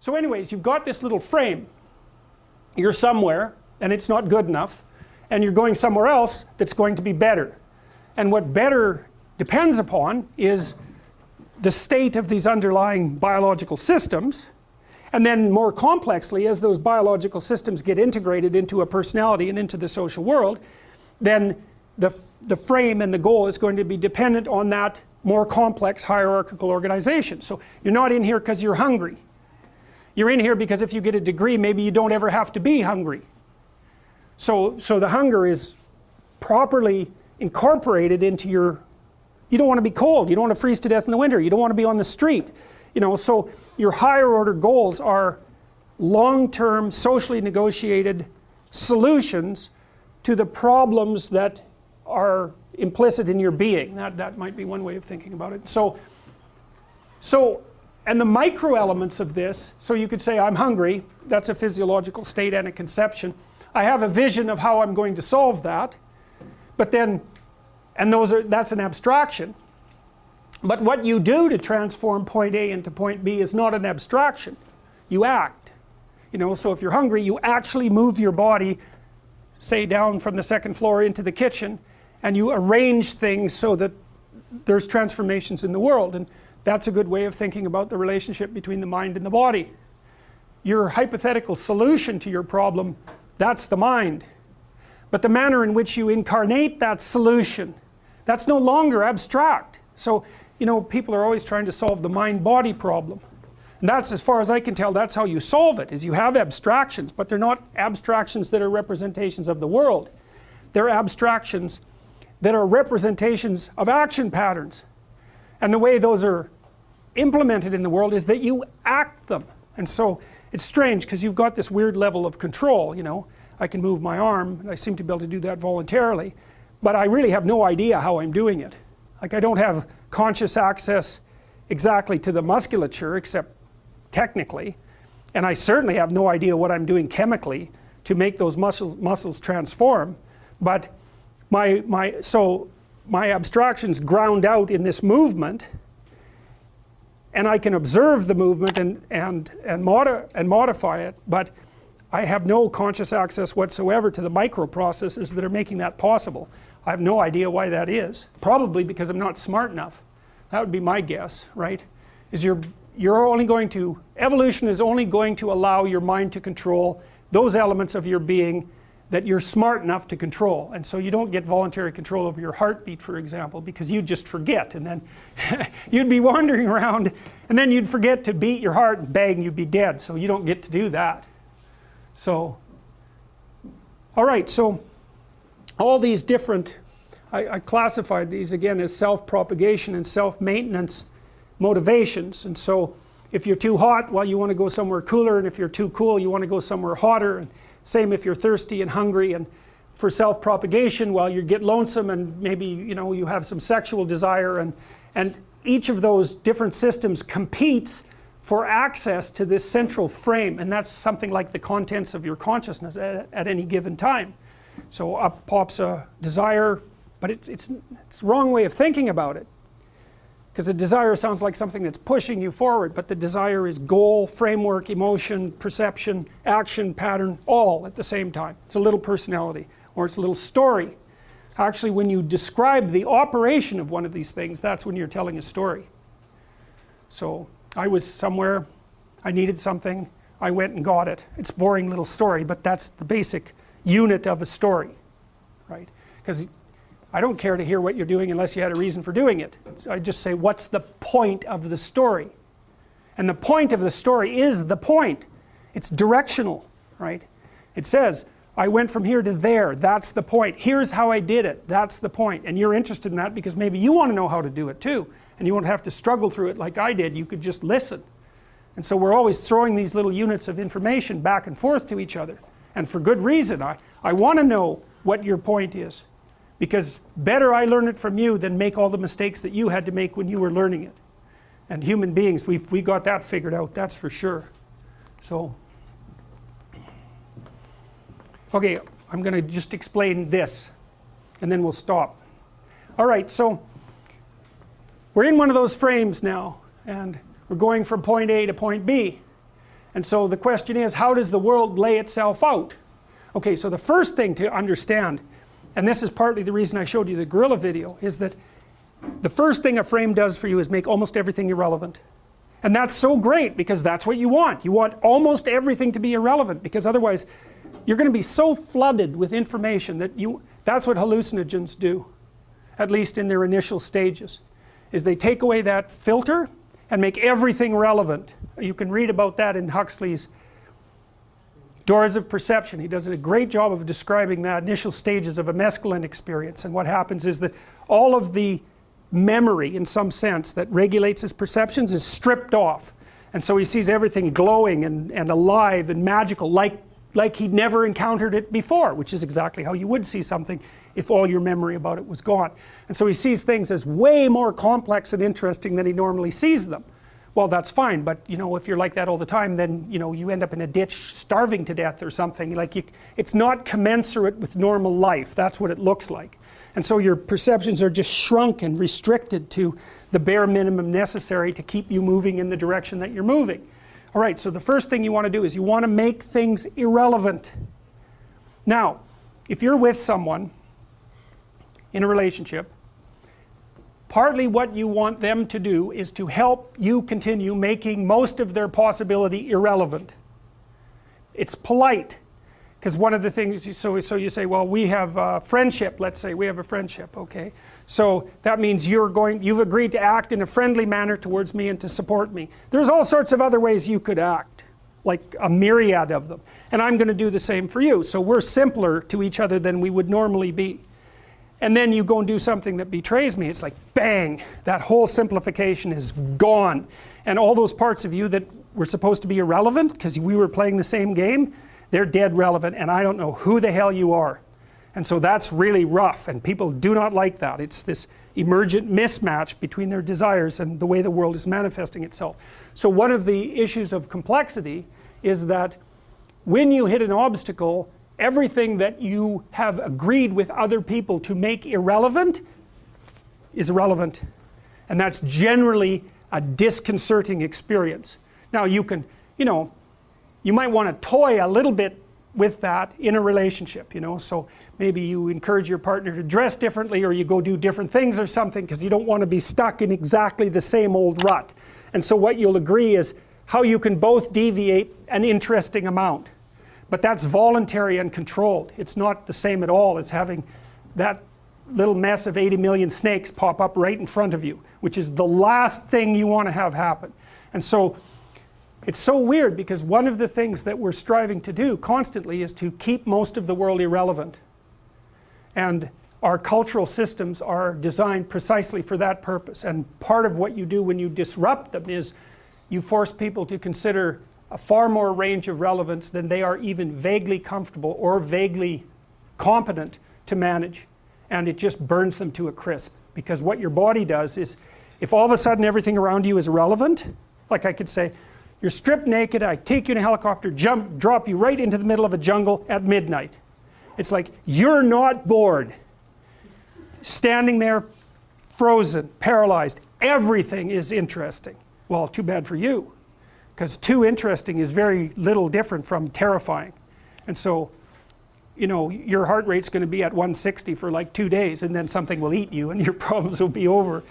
So anyways, you've got this little frame. You're somewhere and it's not good enough, and you're going somewhere else that's going to be better. And what better depends upon is the state of these underlying biological systems, and then more complexly, as those biological systems get integrated into a personality and into the social world, then the frame and the goal is going to be dependent on that more complex hierarchical organization. So you're not in here because you're hungry. You're in here because if you get a degree, maybe you don't ever have to be hungry. So the hunger is properly incorporated into your, you don't want to be cold, you don't want to freeze to death in the winter, you don't want to be on the street. You know, so your higher order goals are long-term, socially negotiated solutions to the problems that are implicit in your being. That might be one way of thinking about it. So and the micro elements of this, so you could say I'm hungry, that's a physiological state and a conception. I have a vision of how I'm going to solve that, but then, and that's an abstraction. But what you do to transform point A into point B is not an abstraction. You act. You know, so if you're hungry, you actually move your body, say down from the second floor into the kitchen, and you arrange things so that there's transformations in the world. And that's a good way of thinking about the relationship between the mind and the body. Your hypothetical solution to your problem, that's the mind. But the manner in which you incarnate that solution, that's no longer abstract. So, you know, people are always trying to solve the mind-body problem. And that's, as far as I can tell, that's how you solve it, is you have abstractions, but they're not abstractions that are representations of the world. They're abstractions that are representations of action patterns. And the way those are implemented in the world is that you act them. And so it's strange because you've got this weird level of control, you know. I can move my arm, and I seem to be able to do that voluntarily, but I really have no idea how I'm doing it. Like, I don't have conscious access exactly to the musculature, except technically, and I certainly have no idea what I'm doing chemically to make those muscles transform. But my abstractions ground out in this movement, and I can observe the movement and modify it, but I have no conscious access whatsoever to the micro processes that are making that possible. I have no idea why that is. Probably because I'm not smart enough. That would be my guess, right? Is you're only going to, evolution is only going to allow your mind to control those elements of your being that you're smart enough to control. And so you don't get voluntary control over your heartbeat, for example, because you'd just forget, and then you'd be wandering around, and then you'd forget to beat your heart, and bang, you'd be dead. So you don't get to do that. So, all right, so all these different, I classified these again as self-propagation and self-maintenance motivations. And so if you're too hot, well, you want to go somewhere cooler, and if you're too cool, you want to go somewhere hotter. And same if you're thirsty and hungry. And for self-propagation, well, you get lonesome, and maybe, you know, you have some sexual desire, and each of those different systems competes for access to this central frame, and that's something like the contents of your consciousness at any given time. So up pops a desire, but it's the wrong way of thinking about it, because a desire sounds like something that's pushing you forward, but the desire is goal, framework, emotion, perception, action, pattern, all at the same time. It's a little personality, or it's a little story. Actually, when you describe the operation of one of these things, that's when you're telling a story. So I was somewhere, I needed something, I went and got it. It's a boring little story, but that's the basic unit of a story, right? Because I don't care to hear what you're doing unless you had a reason for doing it. So I just say, what's the point of the story? And the point of the story is the point. It's directional, right? It says, I went from here to there, that's the point. Here's how I did it, that's the point. And you're interested in that because maybe you want to know how to do it too. And you won't have to struggle through it like I did, you could just listen. And so we're always throwing these little units of information back and forth to each other. And for good reason. I want to know what your point is. Because better I learn it from you than make all the mistakes that you had to make when you were learning it. And human beings, we got that figured out, that's for sure. So, okay, I'm going to just explain this, and then we'll stop. All right, so we're in one of those frames now, and we're going from point A to point B. And so the question is, how does the world lay itself out? Okay, so the first thing to understand, and this is partly the reason I showed you the gorilla video, is that the first thing a frame does for you is make almost everything irrelevant. And that's so great, because that's what you want. You want almost everything to be irrelevant, because otherwise you're going to be so flooded with information that that's what hallucinogens do, at least in their initial stages, is they take away that filter and make everything relevant. You can read about that in Huxley's Doors of Perception. He does a great job of describing the initial stages of a mescaline experience, and what happens is that all of the memory, in some sense, that regulates his perceptions is stripped off, and so he sees everything glowing and alive and magical, like he'd never encountered it before, which is exactly how you would see something if all your memory about it was gone. And so he sees things as way more complex and interesting than he normally sees them. Well, that's fine, but if you're like that all the time, then you end up in a ditch starving to death or something. It's not commensurate with normal life. That's what it looks like. And so your perceptions are just shrunk and restricted to the bare minimum necessary to keep you moving in the direction that you're moving. All right, so the first thing you want to do is you want to make things irrelevant. Now, if you're with someone in a relationship, partly what you want them to do is to help you continue making most of their possibility irrelevant. It's polite. Because one of the things, so you say, well, we have a friendship, let's say, we have a friendship, okay? So that means you've agreed to act in a friendly manner towards me and to support me. There's all sorts of other ways you could act, like a myriad of them. And I'm going to do the same for you. So we're simpler to each other than we would normally be. And then you go and do something that betrays me. It's like, bang, that whole simplification is gone. And all those parts of you that were supposed to be irrelevant because we were playing the same game, they're dead relevant, and I don't know who the hell you are. And so that's really rough, and people do not like that. It's this emergent mismatch between their desires and the way the world is manifesting itself. So one of the issues of complexity is that when you hit an obstacle, everything that you have agreed with other people to make irrelevant is irrelevant. And that's generally a disconcerting experience. Now you can, you might want to toy a little bit with that in a relationship, so maybe you encourage your partner to dress differently, or you go do different things or something because you don't want to be stuck in exactly the same old rut. And so what you'll agree is how you can both deviate an interesting amount. But that's voluntary and controlled. It's not the same at all as having that little mess of 80 million snakes pop up right in front of you, which is the last thing you want to have happen. And so it's so weird, because one of the things that we're striving to do constantly is to keep most of the world irrelevant. And our cultural systems are designed precisely for that purpose. And part of what you do when you disrupt them is you force people to consider a far more range of relevance than they are even vaguely comfortable or vaguely competent to manage. And it just burns them to a crisp. Because what your body does is, if all of a sudden everything around you is irrelevant, like I could say, you're stripped naked, I take you in a helicopter, drop you right into the middle of a jungle at midnight. It's like, you're not bored. Standing there, frozen, paralyzed, everything is interesting. Well, too bad for you, because too interesting is very little different from terrifying. And so, your heart rate's going to be at 160 for like 2 days, and then something will eat you and your problems will be over.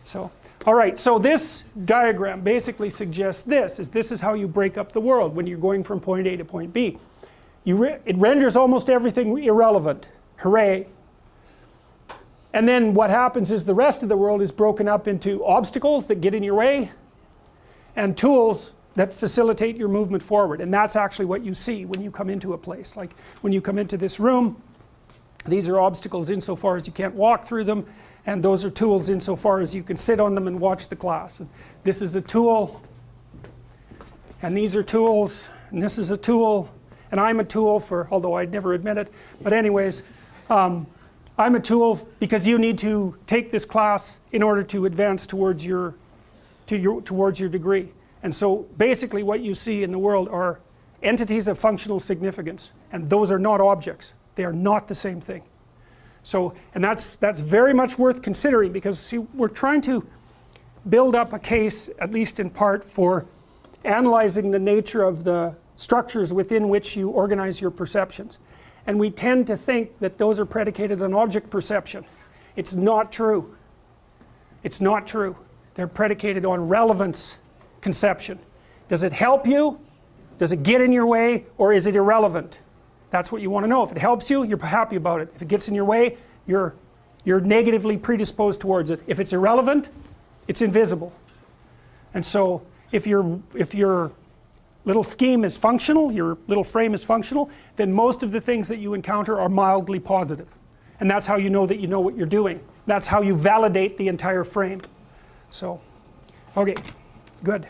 So. Alright, so this diagram basically suggests this is how you break up the world when you're going from point A to point B. It renders almost everything irrelevant. Hooray. And then what happens is the rest of the world is broken up into obstacles that get in your way and tools that facilitate your movement forward. And that's actually what you see when you come into a place. Like when you come into this room, these are obstacles insofar as you can't walk through them. And those are tools insofar as you can sit on them and watch the class. And this is a tool, and these are tools, and this is a tool, and I'm a tool for, although I'd never admit it, but anyways, I'm a tool because you need to take this class in order to advance towards your degree. And so basically what you see in the world are entities of functional significance, and those are not objects. They are not the same thing. So, and that's very much worth considering, because see, we're trying to build up a case, at least in part, for analyzing the nature of the structures within which you organize your perceptions. And we tend to think that those are predicated on object perception. It's not true. It's not true. They're predicated on relevance conception. Does it help you? Does it get in your way? Or is it irrelevant? That's what you want to know. If it helps you, you're happy about it. If it gets in your way, you're negatively predisposed towards it. If it's irrelevant, it's invisible. And so if your little scheme is functional, your little frame is functional, then most of the things that you encounter are mildly positive. And that's how you know that you know what you're doing. That's how you validate the entire frame. So, okay, good.